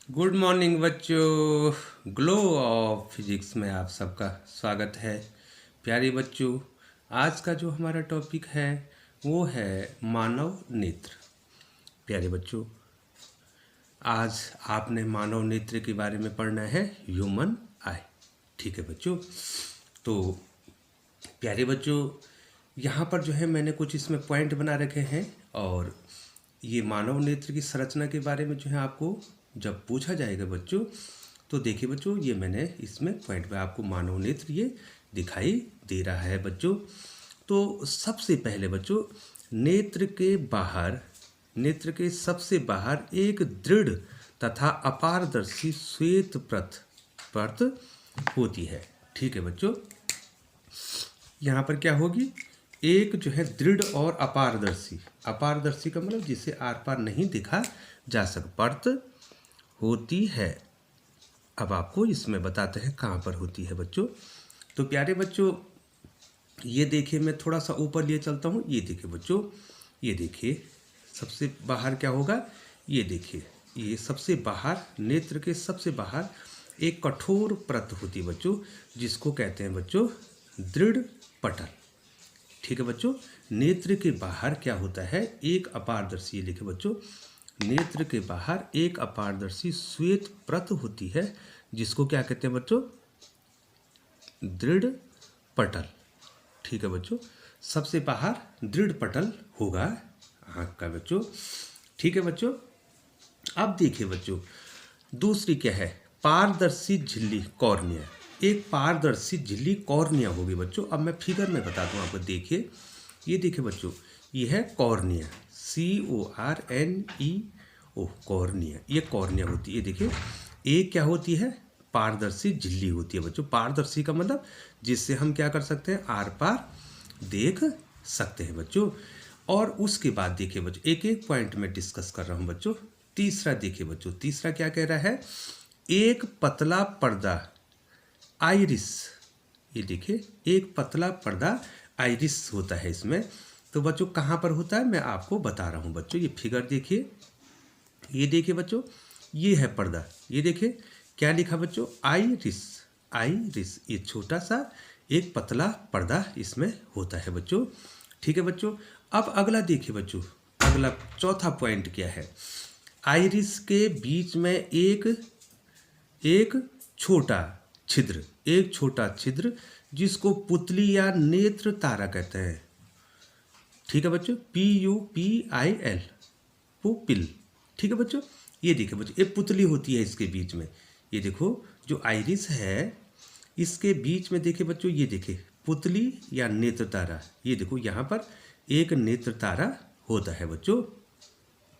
Good morning बच्चों। Glow of physics में आप सबका स्वागत है। प्यारे बच्चों, आज का जो हमारा टॉपिक है वो है मानव नेत्र। प्यारे बच्चों, आज आपने मानव नेत्र के बारे में पढ़ना है, ह्यूमन आई। ठीक है बच्चों। तो प्यारे बच्चों, यहाँ पर जो है मैंने कुछ इसमें पॉइंट बना रखे हैं और ये मानव नेत्र की संरचना के बारे में जो है आपको जब पूछा जाएगा बच्चों, तो देखिए बच्चों, ये मैंने इसमें पॉइंट पे आपको मानव नेत्र ये दिखाई दे रहा है बच्चों। तो सबसे पहले बच्चों, नेत्र के बाहर, नेत्र के सबसे बाहर एक दृढ़ तथा अपारदर्शी श्वेत परत होती है। ठीक है बच्चों, यहाँ पर क्या होगी, एक जो है दृढ़ और अपारदर्शी, अपारदर्शी का मतलब जिसे आर पार नहीं देखा जा सक परत होती है। अब आपको इसमें बताते हैं कहाँ पर होती है बच्चों। तो प्यारे बच्चों, ये देखिए, मैं थोड़ा सा ऊपर लिए चलता हूँ। ये देखिए बच्चों, ये देखिए सबसे बाहर क्या होगा, ये देखिए, ये सबसे बाहर, नेत्र के सबसे बाहर एक कठोर परत होती है बच्चों, जिसको कहते हैं बच्चों दृढ़ पटल। ठीक है बच्चों, नेत्र के बाहर क्या होता है, एक अपारदर्शी, ये लिखे बच्चों, नेत्र के बाहर एक अपारदर्शी श्वेत परत होती है, जिसको क्या कहते हैं बच्चों, दृढ़ पटल। ठीक है बच्चों, सबसे बाहर दृढ़ पटल होगा आँख का बच्चों। ठीक है बच्चों, अब देखिए बच्चों, दूसरी क्या है, पारदर्शी झिल्ली कॉर्निया। एक पारदर्शी झिल्ली कॉर्निया होगी बच्चों। अब मैं फिगर में बताता हूँ आपको। देखिए, ये देखिए बच्चों, ये है कॉर्निया, CORNEO, कॉर्निया। ये कॉर्निया होती है। देखिए, एक क्या होती है, पारदर्शी झिल्ली होती है बच्चों। पारदर्शी का मतलब जिससे हम क्या कर सकते हैं, आर पार देख सकते हैं बच्चों। और उसके बाद देखिए बच्चों, एक एक पॉइंट में डिस्कस कर रहा हूँ बच्चों। तीसरा देखिए बच्चों, तीसरा क्या कह रहा है, एक पतला पर्दा आइरिस। ये देखिए, एक पतला पर्दा आइरिस होता है इसमें। तो बच्चों कहाँ पर होता है, मैं आपको बता रहा हूँ बच्चों। ये फिगर देखिए, ये देखिए बच्चों, ये है पर्दा। ये देखिए क्या लिखा बच्चों, आइरिस, आइरिस। ये छोटा सा एक पतला पर्दा इसमें होता है बच्चों। ठीक है बच्चों, अब अगला देखिए बच्चों, अगला चौथा पॉइंट क्या है, आइरिस के बीच में एक छोटा छिद्र, एक छोटा छिद्र, जिसको पुतली या नेत्र तारा कहते हैं। ठीक है बच्चों, PUPIL, पुपिल। ठीक है बच्चों, ये देखिए बच्चों, एक पुतली होती है इसके बीच में। ये देखो, जो आइरिस है इसके बीच में देखिए बच्चों, ये देखिए पुतली या नेत्र तारा। ये देखो, यहाँ पर एक नेत्र तारा होता है बच्चों।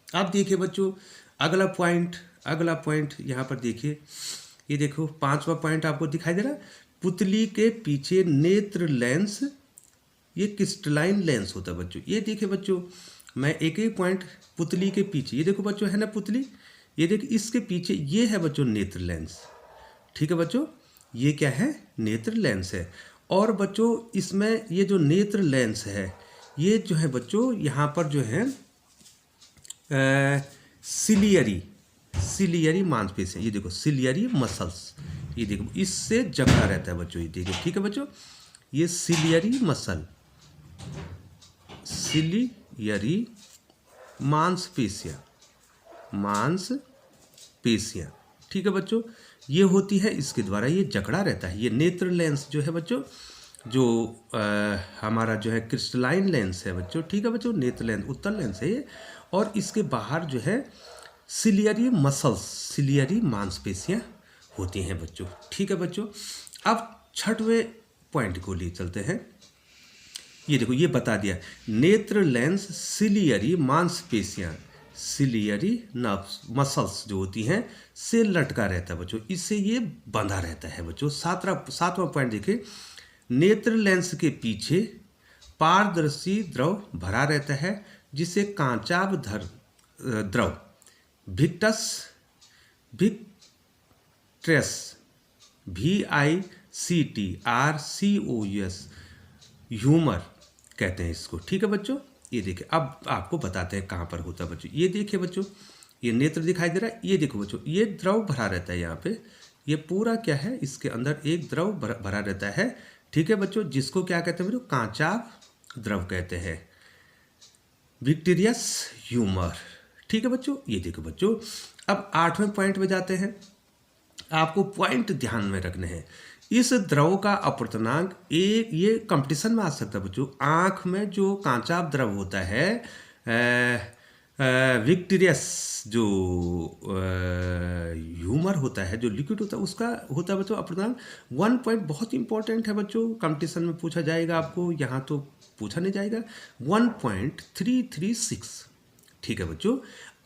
अब देखिए बच्चों, अगला पॉइंट, अगला पॉइंट यहाँ पर देखिए, ये देखो पांचवा पॉइंट आपको दिखाई दे रहा है, पुतली के पीछे नेत्र लेंस, ये क्रिस्टलाइन लेंस होता है बच्चों। ये देखिए बच्चों, मैं एक एक पॉइंट, पुतली के पीछे, ये देखो बच्चों, है ना पुतली, ये देखिए इसके पीछे ये है बच्चों नेत्र लेंस। ठीक है बच्चों, ये क्या है, नेत्र लेंस है। और बच्चों इसमें ये जो नेत्र लेंस है, ये जो है बच्चों, यहाँ पर जो है सिलियरी, सिलियरी मांसपेशियाँ, ये देखो सिलियरी मसल्स, ये देखो इससे जकड़ा रहता है बच्चों। ये देखिए, ठीक है बच्चों, ये सिलियरी मसल, सिलियरी मांसपेशियाँ, मांसपेशियाँ। ठीक है बच्चों, ये होती है, इसके द्वारा ये जकड़ा रहता है। ये नेत्र लेंस जो है बच्चों, जो हमारा जो है क्रिस्टलाइन लेंस है बच्चों। ठीक है बच्चों, नेत्र लेंस उत्तल लेंस है ये। और इसके बाहर जो है सिलियरी मसल्स, सिलियरी मांसपेशियाँ होती हैं बच्चों। ठीक है बच्चों, अब छठवें पॉइंट को लिए चलते हैं। ये देखो, ये बता दिया, नेत्र लेंस सिलियरी मांसपेशियाँ, सिलियरी नर्व्स मसल्स जो होती हैं से लटका रहता है बच्चों, इससे ये बंधा रहता है बच्चों। सातवां पॉइंट देखिए, नेत्र लेंस के पीछे पारदर्शी द्रव भरा रहता है, जिसे कांचाभ द्रव विक्ट्रस VICTRCOUS ह्यूमर कहते हैं इसको। ठीक है बच्चों, ये देखिए, अब आपको बताते हैं कहाँ पर होता है बच्चों। ये देखिए बच्चों, ये नेत्र दिखाई दे रहा है, ये देखो बच्चों ये द्रव भरा रहता है यहाँ पे, ये पूरा क्या है, इसके अंदर एक द्रव भरा रहता है। ठीक है बच्चों, जिसको क्या कहते हैं बच्चों, कांचाभ द्रव कहते हैं, विक्टीरियस ह्यूमर। ठीक है बच्चों, ये देखो बच्चों अब 8वें पॉइंट में जाते हैं। आपको पॉइंट ध्यान में रखने हैं। इस द्रव का अपवर्तनांक एक, ये कंपटीशन में आ सकता है बच्चों। आँख में जो कांचाभ द्रव होता है विक्टीरियस जो ह्यूमर होता है, जो लिक्विड होता है, उसका होता है बच्चों अपवर्तनांक 1 पॉइंट। बहुत इंपॉर्टेंट है बच्चों, कंपटीशन में पूछा जाएगा आपको, यहाँ तो पूछा नहीं जाएगा। 1.336। ठीक है बच्चों,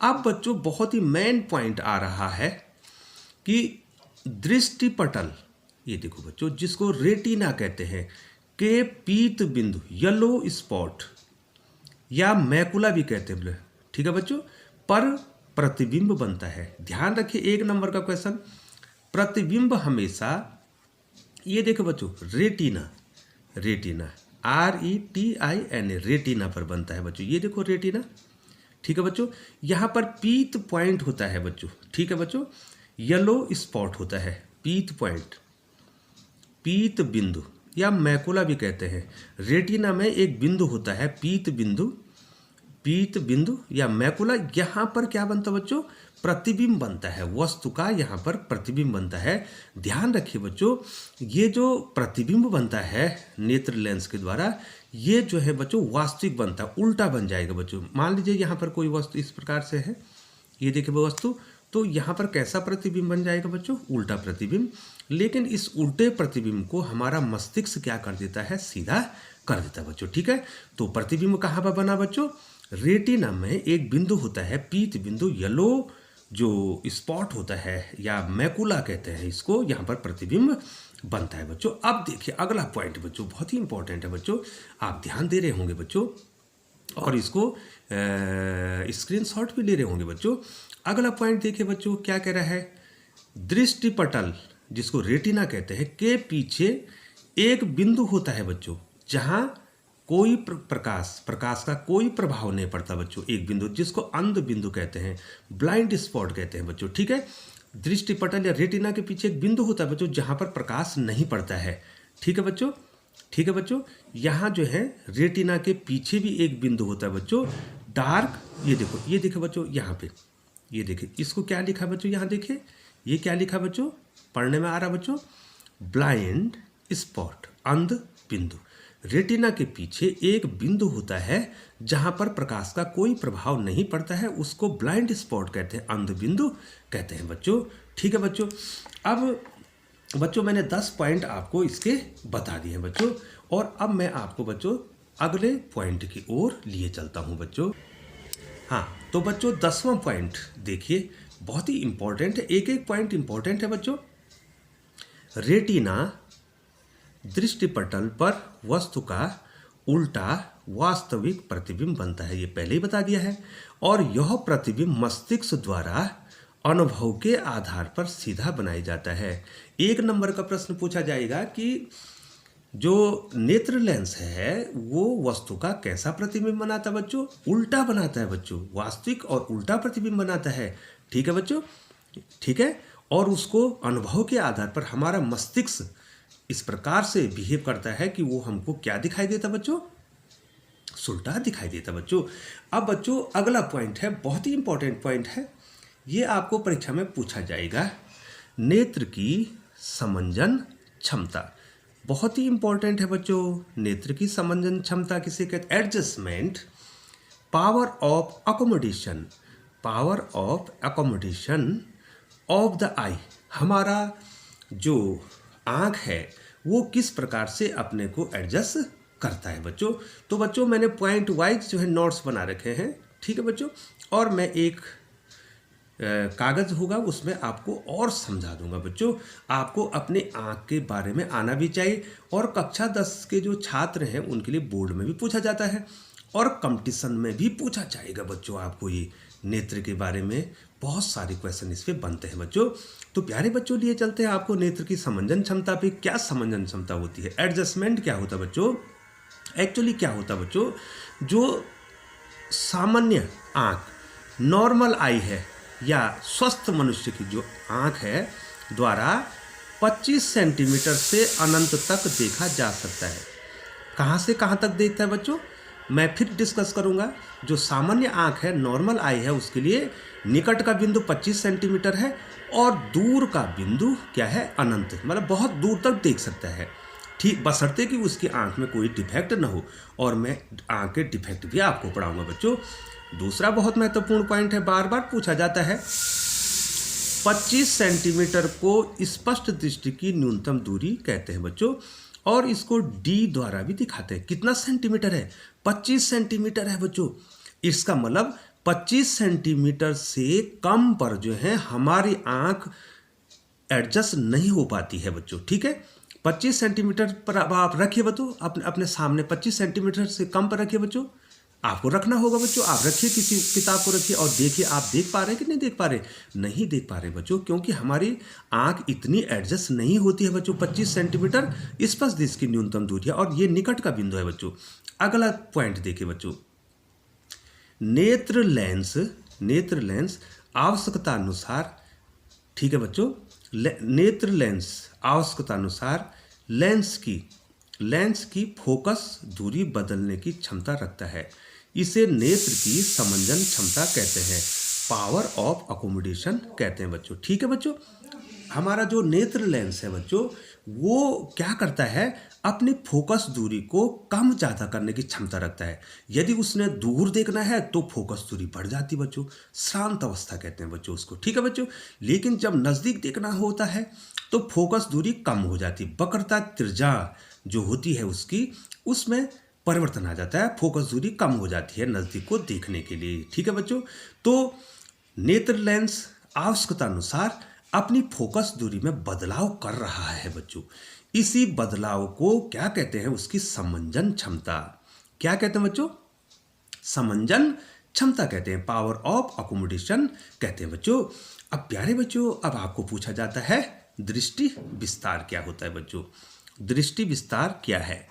अब बच्चों बहुत ही मेन पॉइंट आ रहा है कि दृष्टिपटल, ये देखो बच्चों जिसको रेटिना कहते हैं, के पीत बिंदु, येलो स्पॉट या मैकुला भी कहते हैं। ठीक है बच्चों, पर प्रतिबिंब बनता है। ध्यान रखिए 1 नंबर का क्वेश्चन, प्रतिबिंब हमेशा, ये देखो बच्चों रेटिना, रेटिना RETINA, रेटिना पर बनता है बच्चों। ये देखो रेटिना। ठीक है बच्चों, यहाँ पर पीत पॉइंट होता है बच्चों। ठीक है बच्चों, येलो स्पॉट होता है, पीत पॉइंट, पीत बिंदु या मैकुला भी कहते हैं। रेटिना में एक बिंदु होता है पीत बिंदु, पीत बिंदु या मैकुला। यहाँ पर क्या बनता है बच्चों, प्रतिबिंब बनता है, वस्तु का यहाँ पर प्रतिबिंब बनता है। ध्यान रखिए बच्चों, ये जो प्रतिबिंब बनता है नेत्र लेंस के द्वारा, ये जो है बच्चों वास्तविक बनता है, उल्टा बन जाएगा बच्चों। मान लीजिए यहाँ पर कोई वस्तु इस प्रकार से है, ये देखिए वो वस्तु, तो यहाँ पर कैसा प्रतिबिंब बन जाएगा बच्चों, उल्टा प्रतिबिंब। लेकिन इस उल्टे प्रतिबिंब को हमारा मस्तिष्क क्या कर देता है, सीधा कर देता है बच्चों। ठीक है, तो प्रतिबिंब कहाँ पर बना बच्चों, रेटिना में एक बिंदु होता है पीत बिंदु, येलो जो स्पॉट होता है या मैकुला कहते हैं इसको, यहाँ पर प्रतिबिंब बनता है बच्चों। अब देखिए अगला पॉइंट बच्चों बहुत ही इंपॉर्टेंट है बच्चों, आप ध्यान दे रहे होंगे बच्चों और इसको स्क्रीनशॉट भी ले रहे होंगे बच्चों। अगला पॉइंट देखिए बच्चों क्या कह रहा है, दृष्टिपटल जिसको रेटिना कहते हैं के पीछे एक बिंदु होता है बच्चों, जहां कोई प्रकाश का कोई प्रभाव नहीं पड़ता बच्चों, एक बिंदु जिसको अंध बिंदु कहते हैं, ब्लाइंड स्पॉट कहते हैं बच्चों। ठीक है, दृष्टिपटल या रेटिना के पीछे एक बिंदु होता है बच्चों जहां पर प्रकाश नहीं पड़ता है। ठीक है बच्चों, ठीक है बच्चों, यहाँ जो है रेटिना के पीछे भी एक बिंदु होता है बच्चों, डार्क, ये देखो, ये देखो बच्चों यहाँ पे, ये देखिए इसको क्या लिखा है बच्चों, यहाँ देखिए ये क्या लिखा बच्चों, पढ़ने में आ रहा बच्चों, ब्लाइंड स्पॉट, अंध बिंदु। रेटिना के पीछे एक बिंदु होता है जहां पर प्रकाश का कोई प्रभाव नहीं पड़ता है, उसको ब्लाइंड स्पॉट कहते हैं, अंध बिंदु कहते हैं बच्चों। ठीक है बच्चों, अब बच्चों मैंने 10 पॉइंट आपको इसके बता दिए हैं बच्चों, और अब मैं आपको बच्चों अगले पॉइंट की ओर लिए चलता हूं बच्चों। हाँ, तो बच्चों 10वां पॉइंट देखिए, बहुत ही इंपॉर्टेंट है, एक एक पॉइंट इंपॉर्टेंट है बच्चों। रेटिना दृष्टिपटल पर वस्तु का उल्टा वास्तविक प्रतिबिंब बनता है, ये पहले ही बता दिया है, और यह प्रतिबिंब मस्तिष्क द्वारा अनुभव के आधार पर सीधा बनाया जाता है। 1 नंबर का प्रश्न पूछा जाएगा कि जो नेत्र लेंस है वो वस्तु का कैसा प्रतिबिंब बनाता है बच्चों, उल्टा बनाता है बच्चों, वास्तविक और उल्टा प्रतिबिंब बनाता है। ठीक है बच्चों, ठीक है, और उसको अनुभव के आधार पर हमारा मस्तिष्क इस प्रकार से बिहेव करता है कि वो हमको क्या दिखाई देता बच्चों, उल्टा दिखाई देता बच्चों। अब बच्चों अगला पॉइंट है, बहुत ही इंपॉर्टेंट पॉइंट है, ये आपको परीक्षा में पूछा जाएगा, नेत्र की समंजन क्षमता। बहुत ही इंपॉर्टेंट है बच्चों, नेत्र की समंजन क्षमता किसे कहते हैं, adjustment, power of accommodation, power of accommodation of the eye. हमारा जो आँख है वो किस प्रकार से अपने को एडजस्ट करता है बच्चों। तो बच्चों मैंने पॉइंट वाइज जो है नोट्स बना रखे हैं। ठीक है बच्चों, और मैं एक कागज़ होगा उसमें आपको और समझा दूंगा बच्चों। आपको अपने आँख के बारे में आना भी चाहिए, और कक्षा 10 के जो छात्र हैं उनके लिए बोर्ड में भी पूछा जाता है और कंपटीशन में भी पूछा जाएगा बच्चों। आपको ये नेत्र के बारे में बहुत सारे क्वेश्चन इस पे बनते हैं बच्चों। तो प्यारे बच्चों लिए चलते हैं आपको नेत्र की समंजन क्षमता पे। क्या समंजन क्षमता होती है, एडजस्टमेंट क्या होता है बच्चों, एक्चुअली क्या होता है बच्चों, जो सामान्य आँख नॉर्मल आई है या स्वस्थ मनुष्य की जो आँख है द्वारा 25 सेंटीमीटर से अनंत तक देखा जा सकता है। कहाँ से कहाँ तक देखता है बच्चों? मैं फिर डिस्कस करूँगा। जो सामान्य आँख है, नॉर्मल आई है, उसके लिए निकट का बिंदु 25 सेंटीमीटर है और दूर का बिंदु क्या है? अनंत, मतलब बहुत दूर तक देख सकता है। ठीक, बशर्ते कि उसकी आँख में कोई डिफेक्ट न हो, और मैं आँख के डिफेक्ट भी आपको पढ़ाऊँगा बच्चों। दूसरा बहुत महत्वपूर्ण पॉइंट है, बार बार पूछा जाता है, 25 सेंटीमीटर को स्पष्ट दृष्टि की न्यूनतम दूरी कहते हैं बच्चों, और इसको डी द्वारा भी दिखाते हैं। कितना सेंटीमीटर है? 25 सेंटीमीटर है बच्चों। इसका मतलब 25 सेंटीमीटर से कम पर जो है हमारी आंख एडजस्ट नहीं हो पाती है बच्चों। ठीक है, 25 सेंटीमीटर पर अब आप रखिए बच्चों, अपने सामने 25 सेंटीमीटर से कम पर रखिए बच्चों। आपको रखना होगा बच्चों, आप रखिए, किसी किताब को रखिए और देखिए आप देख पा रहे हैं कि नहीं देख पा रहे? नहीं देख पा रहे बच्चों, क्योंकि हमारी आंख इतनी एडजस्ट नहीं होती है बच्चों। 25 सेंटीमीटर स्पष्ट दृष्टि की न्यूनतम दूरी है और ये निकट का बिंदु है बच्चों। अगला पॉइंट देखिए बच्चों, नेत्र लेंस आवश्यकता अनुसार, ठीक है बच्चों, नेत्र लेंस आवश्यकता अनुसार लेंस की फोकस दूरी बदलने की क्षमता रखता है। इसे नेत्र की समंजन क्षमता कहते हैं, पावर ऑफ अकोमोडेशन कहते हैं बच्चों। ठीक है बच्चों, हमारा जो नेत्र लेंस है बच्चों, वो क्या करता है? अपनी फोकस दूरी को कम ज़्यादा करने की क्षमता रखता है। यदि उसने दूर देखना है तो फोकस दूरी बढ़ जाती बच्चों, शांत अवस्था कहते हैं बच्चों उसको। ठीक है बच्चों, लेकिन जब नज़दीक देखना होता है तो फोकस दूरी कम हो जाती, वक्रता त्रिज्या जो होती है उसकी, उसमें परिवर्तन आ जाता है, फोकस दूरी कम हो जाती है नज़दीक को देखने के लिए। ठीक है बच्चों, तो नेत्र लेंस आवश्यकता अनुसार अपनी फोकस दूरी में बदलाव कर रहा है बच्चों। इसी बदलाव को क्या कहते हैं? उसकी समंजन क्षमता। क्या कहते हैं बच्चों? समंजन क्षमता कहते हैं, पावर ऑफ अकोमोडेशन कहते हैं बच्चों। अब प्यारे बच्चों, अब आपको पूछा जाता है दृष्टि विस्तार क्या होता है बच्चों? दृष्टि विस्तार क्या है?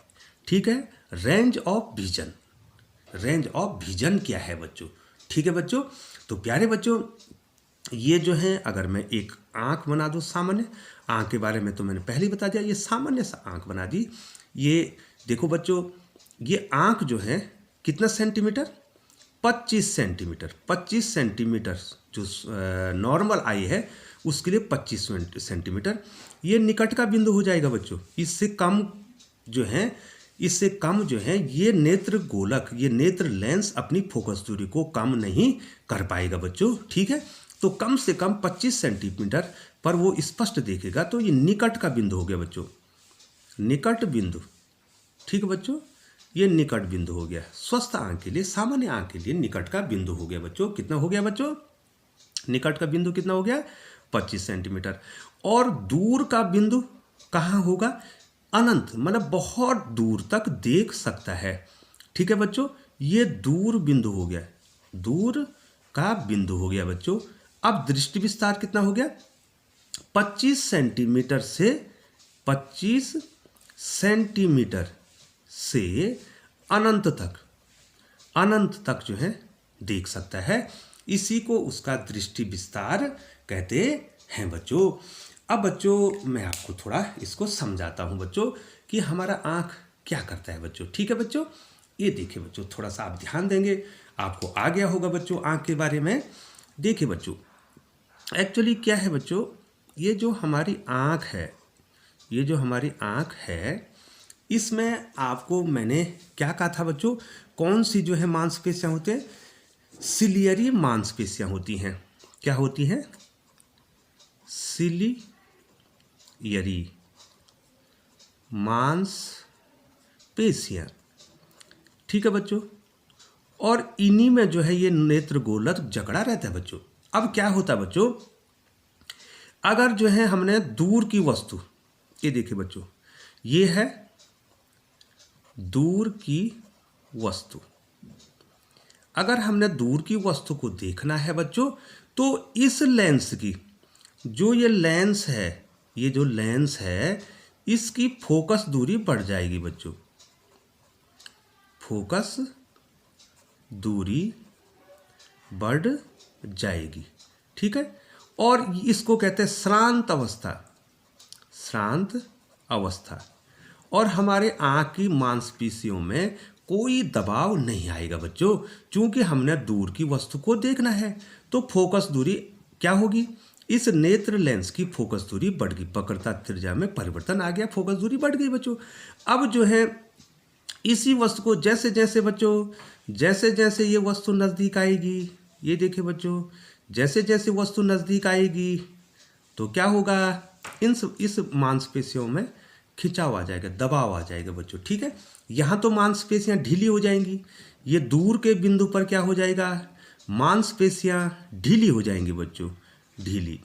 ठीक है, रेंज ऑफ विजन क्या है बच्चों? ठीक है बच्चों, तो प्यारे बच्चों, ये जो है, अगर मैं एक आँख बना दूँ, सामान्य आँख के बारे में तो मैंने पहले ही बता दिया, ये सामान्य सा आँख बना दी। ये देखो बच्चों, ये आँख जो है कितना सेंटीमीटर? 25 सेंटीमीटर। 25 सेंटीमीटर जो नॉर्मल आई है उसके लिए 25 सेंटीमीटर ये निकट का बिंदु हो जाएगा बच्चों। इससे कम जो है ये नेत्र गोलक, ये नेत्र लेंस अपनी फोकस दूरी को कम नहीं कर पाएगा बच्चों। ठीक है, तो कम से कम 25 सेंटीमीटर पर वो स्पष्ट देखेगा, तो ये निकट का बिंदु हो गया बच्चों, निकट बिंदु। ठीक है बच्चों, ये निकट बिंदु हो गया। स्वस्थ आंख के लिए, सामान्य आंख के लिए निकट का बिंदु हो गया बच्चों। कितना हो गया बच्चों? निकट का बिंदु कितना हो गया? 25 सेंटीमीटर। और दूर का बिंदु कहाँ होगा? अनंत, मतलब बहुत दूर तक देख सकता है। ठीक है बच्चों, ये दूर बिंदु हो गया, दूर का बिंदु हो गया बच्चों। अब दृष्टि विस्तार कितना हो गया? 25 सेंटीमीटर से 25 सेंटीमीटर से अनंत तक जो है देख सकता है। इसी को उसका दृष्टि विस्तार कहते हैं बच्चों। अब बच्चों मैं आपको थोड़ा इसको समझाता हूँ बच्चों कि हमारा आँख क्या करता है बच्चों। ठीक है बच्चों, ये देखिए बच्चों, थोड़ा सा आप ध्यान देंगे, आपको आ गया होगा बच्चों आँख के बारे में। देखिए बच्चों, एक्चुअली क्या है बच्चों, ये जो हमारी आँख है, इसमें आपको मैंने क्या कहा था बच्चों, कौन सी जो है मांसपेशियाँ होते हैं? सिलियरी मांसपेशियाँ होती हैं। क्या होती हैं? सिलियरी मांसपेशियाँ। ठीक है बच्चों, और इन्हीं में जो है ये नेत्र गोलक जकड़ा रहता है बच्चों। अब क्या होता है बच्चों, अगर जो है हमने दूर की वस्तु, ये देखिए बच्चों, ये है दूर की वस्तु। अगर हमने दूर की वस्तु को देखना है बच्चों, तो इस लेंस की जो ये लेंस है, इसकी फोकस दूरी बढ़ जाएगी बच्चों, फोकस दूरी बढ़ जाएगी। ठीक है। और इसको कहते हैं श्रांत अवस्था, श्रांत अवस्था। और हमारे आँख की मांसपेशियों में कोई दबाव नहीं आएगा बच्चों, क्योंकि हमने दूर की वस्तु को देखना है। तो फोकस दूरी क्या होगी, इस नेत्र लेंस की फोकस दूरी बढ़ गई, वक्रता त्रिज्या में परिवर्तन आ गया, फोकस दूरी बढ़ गई बच्चों। अब जो है इसी वस्तु को जैसे जैसे बच्चों, जैसे जैसे ये वस्तु नज़दीक आएगी, ये देखिए बच्चों, जैसे जैसे वस्तु नज़दीक आएगी तो क्या होगा, इस मांसपेशियों में खिंचाव आ जाएगा, दबाव आ जाएगा बच्चों, ठीक है। यहाँ तो मांसपेशियाँ ढीली हो जाएंगी, ये दूर के बिंदु पर क्या हो जाएगा, मांसपेशियाँ ढीली हो जाएंगी बच्चों, ढीली,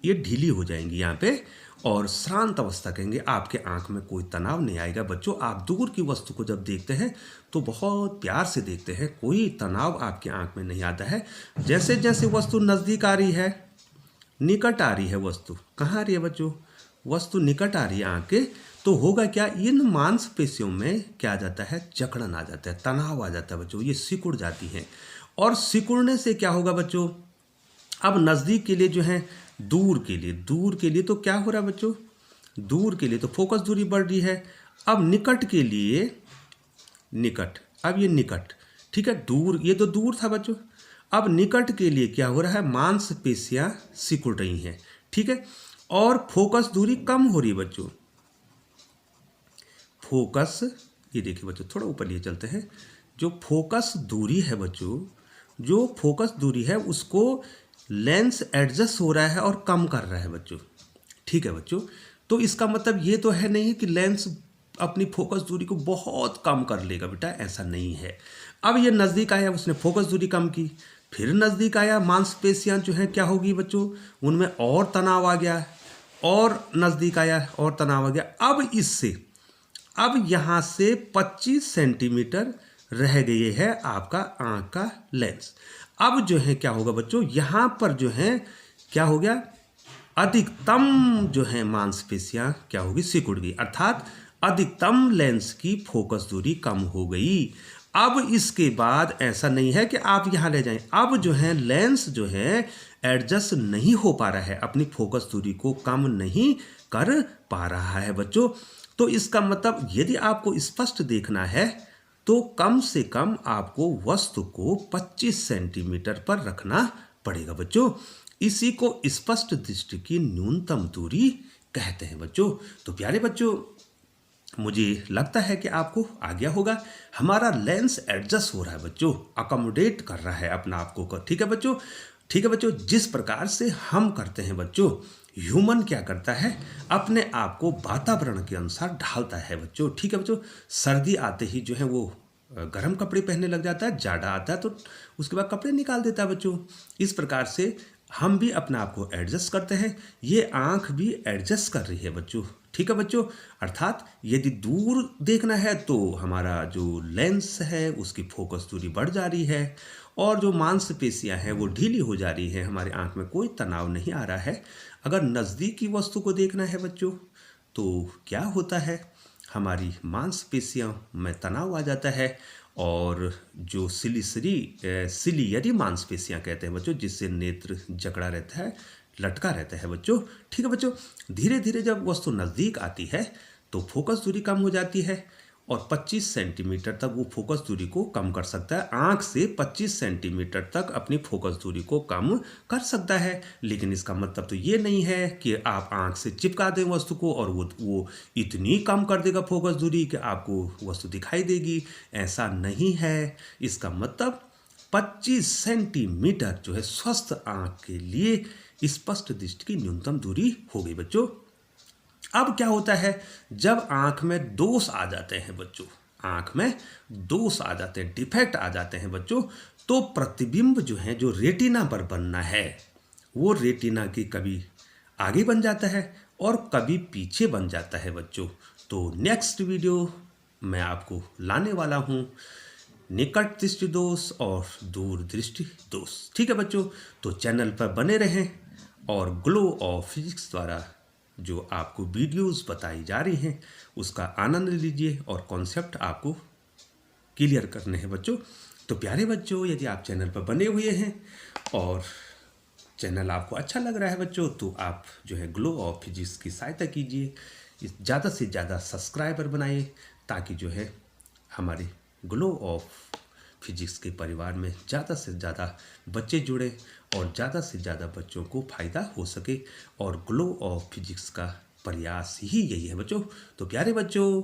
ये ढीली हो जाएंगी यहाँ पे। और श्रांत अवस्था कहेंगे, आपके आंख में कोई तनाव नहीं आएगा बच्चों। आप दूर की वस्तु को जब देखते हैं तो बहुत प्यार से देखते हैं, कोई तनाव आपके आंख में नहीं आता है। जैसे जैसे वस्तु नज़दीक आ रही है, निकट आ रही है वस्तु, कहाँ आ रही है बच्चों, वस्तु निकट आ रही है आंख के, तो होगा क्या, इन मांसपेशियों में क्या आ जाता है, जकड़न आ जाता है, तनाव आ जाता है बच्चों, ये सिकुड़ जाती हैं। और सिकुड़ने से क्या होगा बच्चों, अब नज़दीक के लिए जो है, दूर के लिए तो क्या हो रहा है बच्चों, दूर के लिए तो फोकस दूरी बढ़ रही है। अब निकट के लिए, निकट, अब ये निकट, ठीक है, दूर, ये तो दूर था बच्चों। अब निकट के लिए क्या हो रहा है, मांसपेशियां सिकुड़ रही हैं, ठीक है। और फोकस दूरी कम हो रही है बच्चों, फोकस, ये देखिए बच्चों, थोड़ा ऊपर लिए चलते हैं, जो फोकस दूरी है बच्चों, जो फोकस दूरी है उसको लेंस एडजस्ट हो रहा है और कम कर रहा है बच्चों, ठीक है बच्चों। तो इसका मतलब ये तो है नहीं कि लेंस अपनी फोकस दूरी को बहुत कम कर लेगा बेटा, ऐसा नहीं है। अब ये नज़दीक आया, उसने फोकस दूरी कम की, फिर नज़दीक आया, मांसपेशियां जो है क्या होगी बच्चों, उनमें और तनाव आ गया, और नज़दीक आया और तनाव आ गया। अब इससे, अब यहाँ से 25 सेंटीमीटर रह गए है आपका आँख का लेंस। अब जो है क्या होगा बच्चों, यहाँ पर जो है क्या हो गया, अधिकतम जो है मांसपेशियाँ क्या होगी, सिकुड़ गई, अर्थात अधिकतम लेंस की फोकस दूरी कम हो गई। अब इसके बाद ऐसा नहीं है कि आप यहाँ ले जाएं, अब जो है लेंस जो है एडजस्ट नहीं हो पा रहा है, अपनी फोकस दूरी को कम नहीं कर पा रहा है बच्चों। तो इसका मतलब यदि आपको स्पष्ट देखना है तो कम से कम आपको वस्तु को 25 सेंटीमीटर पर रखना पड़ेगा बच्चों। इसी को स्पष्ट दृष्टि की न्यूनतम दूरी कहते हैं बच्चों। तो प्यारे बच्चों, मुझे लगता है कि आपको आ गया होगा, हमारा लेंस एडजस्ट हो रहा है बच्चों, अकोमोडेट कर रहा है अपना आपको, ठीक है बच्चों, ठीक है बच्चों। जिस प्रकार से हम करते हैं बच्चों, ह्यूमन क्या करता है, अपने आप को वातावरण के अनुसार ढालता है बच्चों, ठीक है बच्चों। सर्दी आते ही जो है वो गर्म कपड़े पहनने लग जाता है, जाड़ा आता है तो उसके बाद कपड़े निकाल देता है बच्चों। इस प्रकार से हम भी अपने आप को एडजस्ट करते हैं, ये आँख भी एडजस्ट कर रही है बच्चों, ठीक है बच्चों। अर्थात यदि दूर देखना है तो हमारा जो लेंस है उसकी फोकस दूरी बढ़ जा रही है, और जो मांसपेशियां हैं वो ढीली हो जा रही है, हमारे आँख में कोई तनाव नहीं आ रहा है। अगर नज़दीक की वस्तु को देखना है बच्चों तो क्या होता है, हमारी मांसपेशियों में तनाव आ जाता है, और जो सिलियरी मांसपेशियां कहते हैं बच्चों, जिससे नेत्र जकड़ा रहता है, लटका रहता है बच्चों, ठीक है बच्चों। धीरे धीरे जब वस्तु नज़दीक आती है तो फोकस दूरी कम हो जाती है, और 25 सेंटीमीटर तक वो फोकस दूरी को कम कर सकता है, आँख से 25 सेंटीमीटर तक अपनी फोकस दूरी को कम कर सकता है। लेकिन इसका मतलब तो ये नहीं है कि आप आँख से चिपका दें वस्तु को और वो इतनी कम कर देगा फोकस दूरी कि आपको वस्तु दिखाई देगी, ऐसा नहीं है। इसका मतलब 25 सेंटीमीटर जो है स्वस्थ आँख के लिए स्पष्ट दृष्टि की न्यूनतम दूरी हो गई बच्चों। अब क्या होता है, जब आंख में दोष आ जाते हैं बच्चों, आंख में दोष आ जाते हैं, डिफेक्ट आ जाते हैं बच्चों, तो प्रतिबिंब जो है, जो रेटिना पर बनना है, वो रेटिना की कभी आगे बन जाता है और कभी पीछे बन जाता है बच्चों। तो नेक्स्ट वीडियो मैं आपको लाने वाला हूँ निकट दृष्टि दोष और दूर दृष्टि दोष, ठीक है बच्चों। तो चैनल पर बने रहें और ग्लो ऑफ फिजिक्स द्वारा जो आपको वीडियोस बताई जा रही हैं उसका आनंद लीजिए, और कॉन्सेप्ट आपको क्लियर करने हैं बच्चों। तो प्यारे बच्चों, यदि आप चैनल पर बने हुए हैं और चैनल आपको अच्छा लग रहा है बच्चों, तो आप जो है ग्लो ऑफ फिजिक्स की सहायता कीजिए, ज़्यादा से ज़्यादा सब्सक्राइबर बनाइए, ताकि जो है हमारे ग्लो ऑफ फिजिक्स के परिवार में ज़्यादा से ज़्यादा बच्चे जुड़े और ज़्यादा से ज़्यादा बच्चों को फ़ायदा हो सके। और ग्लो ऑफ फिजिक्स का प्रयास ही यही है बच्चों। तो प्यारे बच्चों,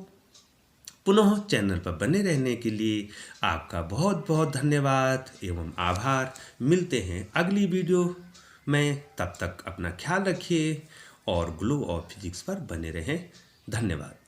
पुनः चैनल पर बने रहने के लिए आपका बहुत बहुत धन्यवाद एवं आभार। मिलते हैं अगली वीडियो में, तब तक अपना ख्याल रखिए और ग्लो ऑफ फिजिक्स पर बने रहें। धन्यवाद।